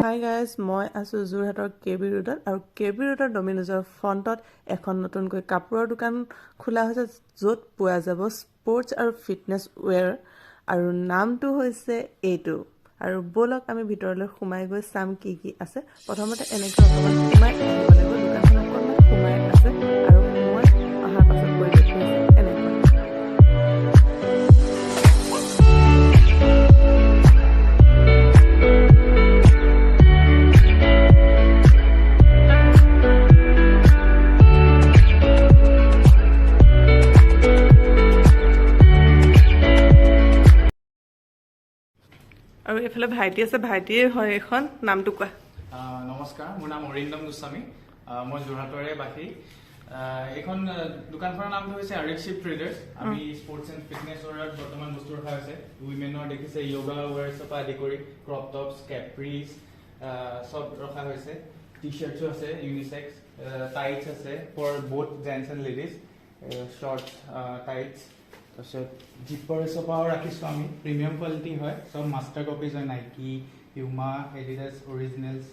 Hi guys, মই আছোঁ যোৰহাটৰ KB ৰোডত আৰু KB ৰোডৰ ডমিন'জৰ ফ্ৰণ্টত এখন নতুনকৈ কাপোৰৰ দোকান খোলা হৈছে য'ত পোৱা যাব স্পৰ্টছ আৰু ফিটনেছ ৱেৰ আৰু নামটো হৈছে এইটো। আৰু ব'লক আমি ভিতৰলৈ সোমাই গৈ চাম কি কি আছে। প্ৰথমতে এনেকৈ অকণমান সোমাই আহিব লাগিব, দোকানখন অকণমান সোমাই আছে আৰু মই অহাৰ পাছত পৰিৱেশ হৈছে এনেকুৱা। আৰু এফালে ভাইটি আছে, ভাইটিয়ে হয় এখন, নামটো কোৱা। নমস্কাৰ, মোৰ নাম অৰিন্দম গোস্বামী, মই যোৰহাটৰে বাসী। এইখন দোকানখনৰ নামটো হৈছে আৰিকশিপ ট্ৰেডাৰ্ছ। আমি স্পৰ্টছ এণ্ড ফিটনেছৰ বৰ্তমান বস্তু ৰখা হৈছে। উইমেনৰ দেখিছে য়োগা ৱেয়াৰ্ছৰ পৰা আদি কৰি ক্ৰপ টপছ, কেপ্ৰিজ চব ৰখা হৈছে। টি শ্বাৰ্টছো আছে, ইউনিচেক্স টাইটছ আছে for both gents and ladies, shorts tights. তাৰপিছত জিপাৰ্ছৰ পৰাও ৰাখিছোঁ আমি, প্ৰিমিয়াম কোৱালিটি হয়, চব মাষ্টাৰ কপিজ হয়, নাইকি, পিউমা, এডিডাছ অৰিজিনেলছ।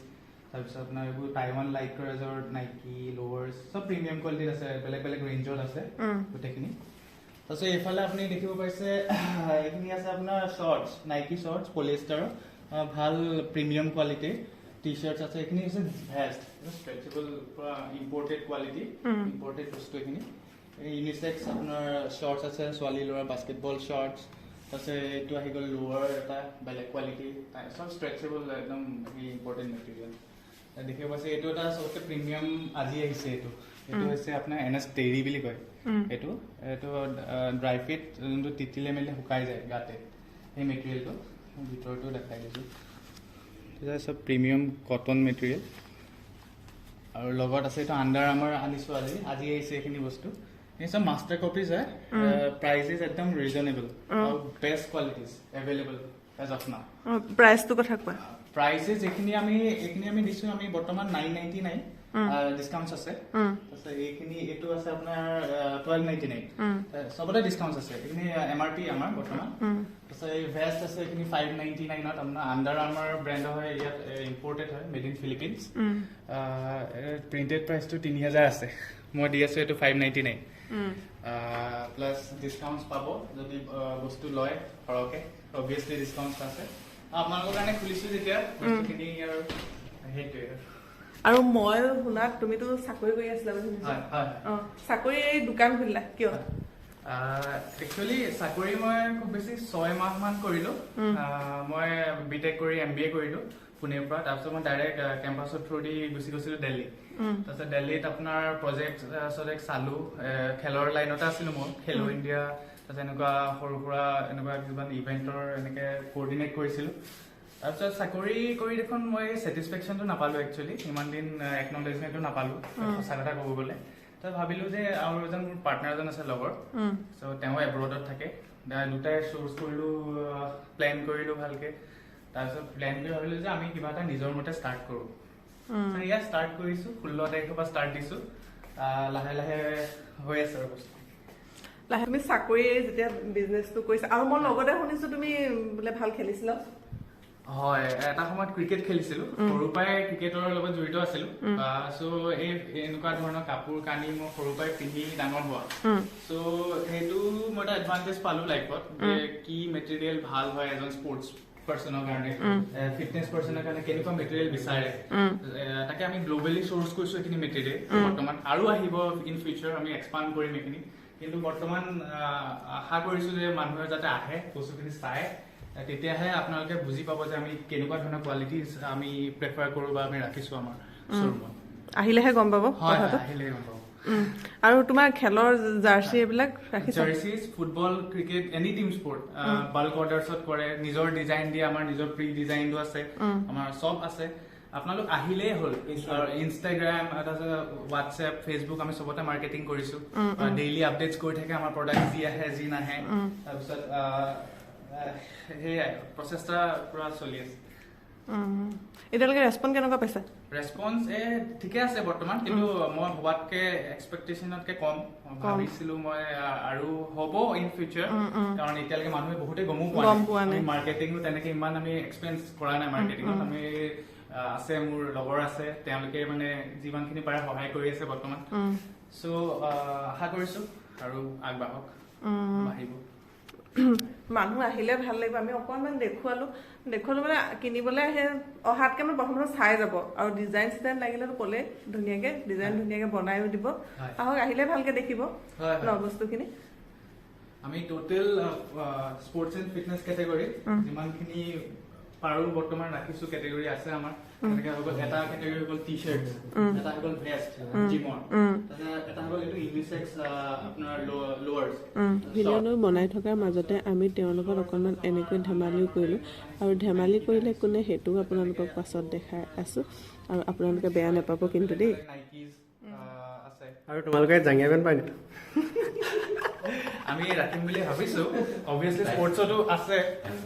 তাৰপিছত আপোনাৰ এইবোৰ টাইৱান লাইক্ৰাজৰ নাইকি লোৱাৰ্ছ চব প্ৰিমিয়াম কোৱালিটিত আছে, বেলেগ বেলেগ ৰেঞ্জত আছে গোটেইখিনি। তাৰপিছত এইফালে আপুনি দেখিব পাইছে এইখিনি আছে আপোনাৰ শ্বৰ্টছ, নাইকি শ্বৰ্টছ পলিষ্টাৰৰ, ভাল প্ৰিমিয়াম কোৱালিটিৰ। টি শ্বাৰ্টছ আছে, এইখিনি হৈছে ভেষ্ট, ষ্ট্ৰেচেবল পৰা ইম্পৰ্টেড কোৱালিটি, ইম্পৰ্টেড বস্তু এইখিনি। ইউনিচেক্স আপোনাৰ শ্বৰ্টছ আছে, ছোৱালী ল'ৰা বাস্কেটবল শ্বৰ্টছ। তাৰপিছত এইটো আহি গ'ল লোৱাৰ এটা বেলেগ কোৱালিটি, চব ষ্ট্ৰেচেবল, একদম ইম্পৰ্টেণ্ট মেটেৰিয়েল। দেখিব পাইছে এইটো এটা চবতকৈ প্ৰিমিয়াম আজি আহিছে। এইটো হৈছে আপোনাৰ NS টেৰী বুলি কয়। এইটো ড্ৰাই ফিট, যোনটো তিতিলে মেলি শুকাই যায় গাতে, সেই মেটেৰিয়েলটো ভিতৰতো দেখাই দিছোঁ। চব প্ৰিমিয়াম কটন মেটেৰিয়েল। আৰু লগত আছে এইটো আণ্ডাৰ আৰ্মাৰ আনিছোঁ আজি আহিছে এইখিনি বস্তু। এই চব মাষ্টাৰ কপিজ হয়, প্ৰাইজেছ একদম ৰিজনেবল আৰু best qualities available as of now. প্ৰাইচটো কথা কোৱা। প্ৰাইচেছ এইখিনি আমি দিছোঁ, আমি বৰ্তমান 999 ডিছকাউণ্টছ আছে। তাৰপিছত এইটো আছে আপোনাৰ 1299, চবতে ডিছকাউণ্টছ আছে। এইখিনি MRP আমাৰ বৰ্তমান। তাৰপিছত এই ভেষ্ট আছে, এইখিনি 599ত আপোনাৰ আণ্ডাৰ আৰ্মাৰ ব্ৰেণ্ডৰ হয়, ইয়াত ইম্পৰ্টেড হয়, মেড ইন ফিলিপিনছ। প্ৰিণ্টেড প্ৰাইচটো 3000 আছে, মই দি আছোঁ এইটো 599 প্লাছ ডিছকাউণ্টছ পাব যদি বস্তু লয় সৰহকৈ, অবভিয়াছলি ডিছকাউণ্টছ আছে। আপোনালোকৰ কাৰণে খুলিছোঁ যেতিয়া বস্তুখিনি আৰু সেইটোৱে। আৰু মই শুনাত তুমিতো চাকৰি কৰি আছিলা বুলি শুনিছোঁ। চাকৰি এই দোকান খুলিলা কিয়? একচুৱেলি চাকৰি মই খুব বেছি 6 মাহমান কৰিলোঁ। মই BTech কৰি MBA কৰিলোঁ পুনেৰ পৰা। তাৰপিছত মই ডাইৰেক্ট কেম্পাছৰ থ্ৰু দি গুচি গৈছিলোঁ দিল্লী। তাৰপিছত দিল্লীত আপোনাৰ প্ৰজেক্ট চালোঁ, খেলৰ লাইনতে আছিলোঁ মই, খেলো ইণ্ডিয়া, তাৰপিছত এনেকুৱা সৰু সুৰা এনেকুৱা কিছুমান ইভেণ্টৰ এনেকৈ কোঅৰ্ডিনেট কৰিছিলোঁ। তাৰপিছত চাকৰি কৰি দেখোন মই ছেটিছফেকশ্যনটো নাপালোঁ, একচুৱেলি ইমান দিন একনলেজমেণ্টটো নাপালোঁ, সঁচা কথা ক'ব গ'লে। তই ভাবিলোঁ যে আৰু এজন মোৰ পাৰ্টনাৰ এজন আছে লগৰ, চ' তেওঁ এব্ৰডত থাকে, দুটাই চ'ৰ্চ কৰিলোঁ, প্লেন কৰিলোঁ ভালকৈ। তাৰপিছত প্লেন কৰি ভাবিলোঁ যে আমি কিবা এটা নিজৰ মতে ষ্টাৰ্ট কৰোঁ। ইয়াত ষ্টাৰ্ট কৰিছোঁ, 16 তাৰিখৰ পৰা ষ্টাৰ্ট দিছোঁ, লাহে লাহে হৈ আছে আৰু বস্তু। লাহে তুমি চাকৰি যেতিয়া বিজনেছটো কৰিছা, আৰু মই লগতে শুনিছোঁ তুমি বোলে ভাল খেলিছিলা। হয়, এটা সময়ত ক্ৰিকেট খেলিছিলোঁ, সৰুৰ পৰাই ক্ৰিকেটৰ লগত জড়িত আছিলোঁ। চ' এনেকুৱা ধৰণৰ কাপোৰ কানি মই সৰুৰ পৰাই পিন্ধি ডাঙৰ হোৱা। চ' সেইটো মই এটা এডভান্টেজ পালোঁ লাইফত, যে কি মেটেৰিয়েল ভাল হয় এজন স্পৰ্টছ পাৰ্চনৰ কাৰণে, ফিটনেছ পাৰ্চনৰ কাৰণে কেনেকুৱা মেটেৰিয়েল বিচাৰে, তাকে আমি গ্ল'বেলি চ'ৰ্চ কৰিছোঁ এইখিনি মেটেৰিয়েল। বৰ্তমান আৰু আহিব ইন ফিউচাৰ, আমি এক্সপাণ্ড কৰিম এইখিনি। কিন্তু বৰ্তমান আশা কৰিছোঁ যে মানুহে যাতে আহে, বস্তুখিনি চাই, তেতিয়াহে আপোনালোকে বুজি পাব যে আমি কেনেকুৱা ধৰণৰ কোৱালিটিজ আমি প্ৰেফাৰ কৰোঁ বা আমি ৰাখিছোঁ আমাৰ শ্ব'ৰুমত। আহিলেহে গম পাব। আহিলেহে গম পাব। আৰু তোমাৰ খেলৰ জাৰ্চি এইবিলাক ৰাখিছা? Jerseys, football, cricket, any team sport, bulk অৰ্ডাৰ্ছত কৰে, নিজৰ ডিজাইন দিয়ে, আমাৰ নিজৰ প্ৰি ডিজাইনটো আছে, আমাৰ চব আছে। আপোনালোক আহিলেই হ'ল। ইনষ্টাগ্ৰাম, হোৱাটছএপ, ফেচবুক, আমি চবতে মাৰ্কেটিং কৰিছোঁ। ডেইলি আপডেটছ কৰি থাকে আমাৰ প্ৰডাক্ট, যি আহে যি নাহে। তাৰপিছত সেয়াই প্ৰচেষ্টা পুৰা চলি আছে। এতিয়ালৈকে ৰেছপন্স কেনেকুৱা পাইছা? ৰেছপন্স ঠিকে আছে বৰ্তমান, কিন্তু মই ভবাতকৈ এক্সপেক্টেশ্যনতকৈ কম। ভাবিছিলোঁ মই আৰু হ'ব ইন ফিউচাৰ, কাৰণ এতিয়ালৈকে মানুহে বহুতে গমো পোৱা নাই। মাৰ্কেটিঙো তেনেকৈ ইমান আমি এক্সপেৰিয়েঞ্চ কৰা নাই মাৰ্কেটিঙত। আমি আছে, মোৰ লগৰ আছে, তেওঁলোকে মানে যিমানখিনি পাৰে সহায় কৰি আছে বৰ্তমান। চ' আশা কৰিছো আৰু আগবাঢ়ক, বাঢ়িব। মানুহ আহিলে ভাল লাগিব। আমি অকণমান দেখুৱালো মানে কিনিবলৈ আহে অহাতকৈ মানে প্ৰথমতে চাই যাব, আৰু ডিজাইন চিজাইন লাগিলেতো ক'লে ধুনীয়াকৈ ডিজাইন ধুনীয়াকৈ বনাইও দিব। আহক, আহিলে ভালকৈ দেখিব ন বস্তুখিনি। আমি টোটেল স্পৰ্টছ এণ্ড ফিটনেছ কেটেগৰীত যিমানখিনি পাৰো বৰ্তমান ৰাখিছো কেটেগৰী আছে আমাৰ। এনেকৈ হৈ গ'ল এটা কেটেগৰী হৈ গ'ল টি চাৰ্ট, এটা হৈ গ'ল ভেষ্ট জিমৰ, এটা হৈ গ'ল এইটো ইউনিচেক্স আপোনাৰ লোৱাৰ্ছ। ভিডিঅ'টো বনাই থকাৰ মাজতে আমি তেওঁলোকৰ অকণমান এনেকৈ ধেমালিও কৰিলোঁ, আৰু ধেমালি কৰিলে কোনে সেইটোও আপোনালোকক পাছত দেখাই আছোঁ, আৰু আপোনালোকে বেয়া নাপাব কিন্তু দেই। নাইকিজ আছে, আৰু তোমালোকে জাঙিয়া পেণ্ট পাই নেকি? আমি ৰাখিম বুলি ভাবিছো। অবভিয়াছলি স্পৰ্টছতো আছে,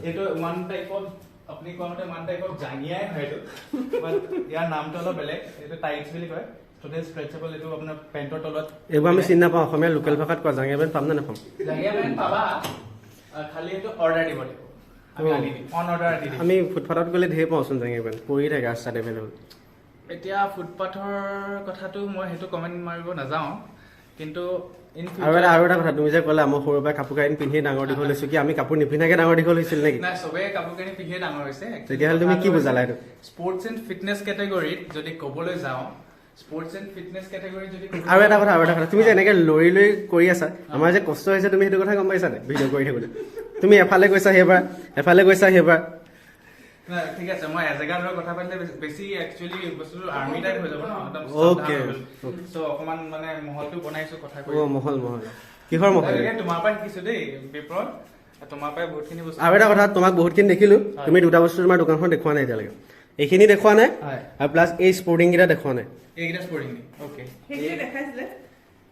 এইটো ওৱান টাইপত আপুনি কোৱামতে ওৱান টাইপত জাঙিয়াই হয় এইটো, বাট ইয়াৰ নামটো অলপ বেলেগ। এইটো টাইটছ বুলি কয়, টোটেল ষ্ট্ৰেচেবল। এইটো আপোনাৰ পেণ্টৰ তলত। এইবোৰ আমি চিনি নাপাওঁ, অসমীয়া লোকেল ভাষাত কোৱা জাঙিয়া পেণ্ট পাম নে নাপাম? জাঙিয়া পেণ্ট পাবা, খালি এইটো অৰ্ডাৰ দিব লাগিব, আমি আনি দিম, অন অৰ্ডাৰ দি দিম। আমি ফুটপাথত গ'লে ঢেৰ পাওঁচোন জাঙিয়া পেণ্ট, পৰি থাকে ৰাস্তাত এভেইলেবল। এতিয়া ফুটপাথৰ কথাটো মই সেইটো কমেণ্ট মাৰিব নাযাওঁ, কিন্তু আৰু এটা কথা, তুমি যে ক'লা মই সৰুৰ পৰা কাপোৰ কানি পিন্ধি ডাঙৰ দীঘল হৈছো, কি আমি কাপোৰ নিপিন্ধাকে ডাঙৰ দীঘল হৈছিল নেকি? নাই, চবেই কাপোৰ কানি পিন্ধিয়ে ডাঙৰ হৈছে। তেতিয়াহ'লে তুমি কি বুজালা এইটো? স্পৰ্টছ এণ্ড ফিটনেছ কেটেগৰীত যদি ক'বলৈ যাওঁ, স্পৰ্টছ এণ্ড ফিটনেছ কেটেগৰীত যদি আৰু এটা কথা, তুমি যে এনেকে লৰি লৈ কৰি আছা, আমাৰ যে কষ্ট হৈছে তুমি সেইটো কথা গম পাইছা নে? ভিডিঅ' কৰি থাকোতে তুমি এফালে গৈছা সেইবাৰ, এফালে গৈছা সেইবাৰ। ঠিক আছে, মই এজেগাৰ লৈ কথা পাতিলে বেছি একচুৱেলি বস্তুটো আৰ্মি টাইপ হৈ যাব ন। অ'কে, চ' অকমান মানে মহলটো বনাইছো কথা কৈ। মহল কিহৰ মহল? তোমাৰ পৰা শিকিছো দেই বিপ্লৱ, তোমাৰ পৰাই বহুতখিনি বস্তু। আৰু এটা কথা, তোমাক বহুতখিনি দেখিলো, তুমি দুটা বস্তু তোমাৰ দোকানখন দেখুওৱা নাই এতিয়ালৈকে। এইখিনি দেখুওৱা নাই, আৰু প্লাছ এই স্পৰ্টিং কেইটা দেখুওৱা নাই। এইকেইটা স্পৰ্টিং অ'কে, সেইখিনি দেখাইছিলে।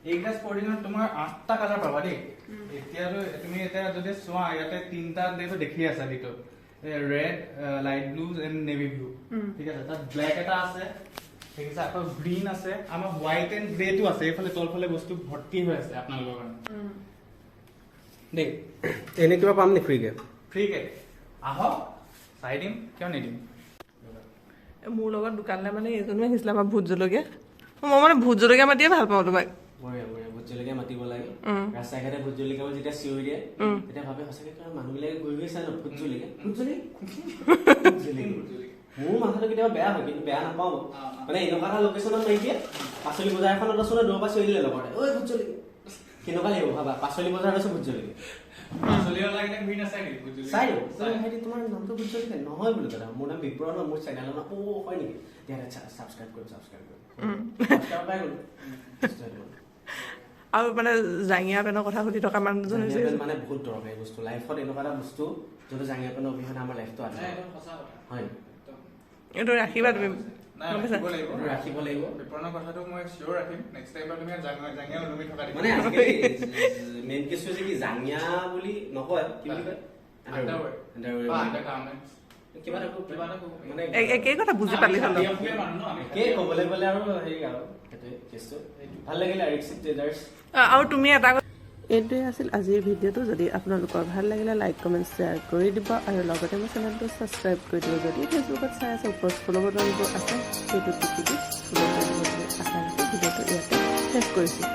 এইকেইটা স্পৰ্টিঙত তোমাৰ 8টা কালাৰ পাবা দেই। এতিয়াতো তুমি এতিয়া যদি চোৱা, ইয়াতে 3টা দেখি আছা ভিতৰত, red, light blue and navy blue. ঠিক আছে, তাত ব্লেক এটা আছে, ঠিক আছে, আকৌ গ্ৰীণ আছে, আমাৰ হোৱাইট এণ্ড গ্ৰেটো আছে। এইফালে তলফালে বস্তু ভৰ্তি হৈ আছে আপোনালোকৰ কাৰণে দেই। এনে কিবা পাম নি ফ্ৰীকে? ফ্ৰীকে আহক, চাই দিম, কিয় নিদিম। মোৰ লগত দোকানলৈ মানে এজনো আহিছিলে, আমাৰ ভোট জলকীয়া। মই মানে ভোট জলকীয়া মাতিয়ে ভাল পাওঁ তোমাক। ভোট জলকীয়া মাতিব লাগে, ৰাস্তাই ঘাটে ভোট জলকীয়া যেতিয়া চিঞৰি দিয়ে, তেতিয়া ভাবে সঁচাকে মানুহ বিলাকে গৈ গৈ চাই ন ভোট জলকীয়া। মোৰ মাথাটো কেতিয়াবা বেয়া হয়, কিন্তু বেয়া নাপাওঁ মানে এনেকুৱা এটা লোকেশ্যনত নাইকিয়া। পাচলি বজাৰ এখনত আছো ন, দৌৰ পৰা চিঞৰি দিলে লগতে, ঐ ভোট জলকীয়া। কেনেকুৱা লাগিব ভাবা, পাচলি বজাৰত আছো ভোট জলকীয়া। চাই দিওঁ তোমাৰ নামটো ভোট জলকীয়া নহয় বোলো দাদা, মোৰ নাম বিপ্ৰ ন, মোৰ চেনেলৰ নাম। হয় নেকি? ছাবস্ক্ৰাইব কৰিম পাই গ'লো। আৰু মানে জাঙিয়া পেনৰ কথা সুধি থকা মানুহজন মানে বহুত দৰকাৰী বস্তু লাইফত, এনেকুৱা এটা বস্তু যোনটো জাঙিয়া পেনৰ অবিহনে আমাৰ লাইফটো আছে। হয়, এইটো ৰাখিবা তুমি, ৰাখিব লাগিব। বিপণৰ কথাটো মই চিয়ৰ ৰাখিম। নেক্সট টাইম তুমি জাঙিয়া ওলমি থকা দিম। মানে আজিকালি মেইন কেছ হৈছে কি, জাঙিয়া বুলি নকয়, কি বুলি কয়, একেই কথা বুজি পালি হ'ল। ক'বলৈ গ'লে আৰু হেৰি আৰু সেইটোৱে কেছটো। ভাল লাগিলে আৰিক্সিপ ট্ৰেডাৰ্ছ। আৰু তুমি এটা এইটোৱে আছিল আজিৰ ভিডিঅ'টো। যদি আপোনালোকৰ ভাল লাগিলে লাইক কমেণ্ট শ্বেয়াৰ কৰি দিব, আৰু লগতে মোৰ চেনেলটো ছাবস্ক্ৰাইব কৰি দিব। যদি ফেচবুকত চাই আছে, ওপৰত ফ'ল' বাটনবোৰ আছে, সেইটো টিপি দি ফ'ল' কৰিব বুলি আশা ৰাখি ভিডিঅ'টো ইয়াতে শেষ কৰিছোঁ।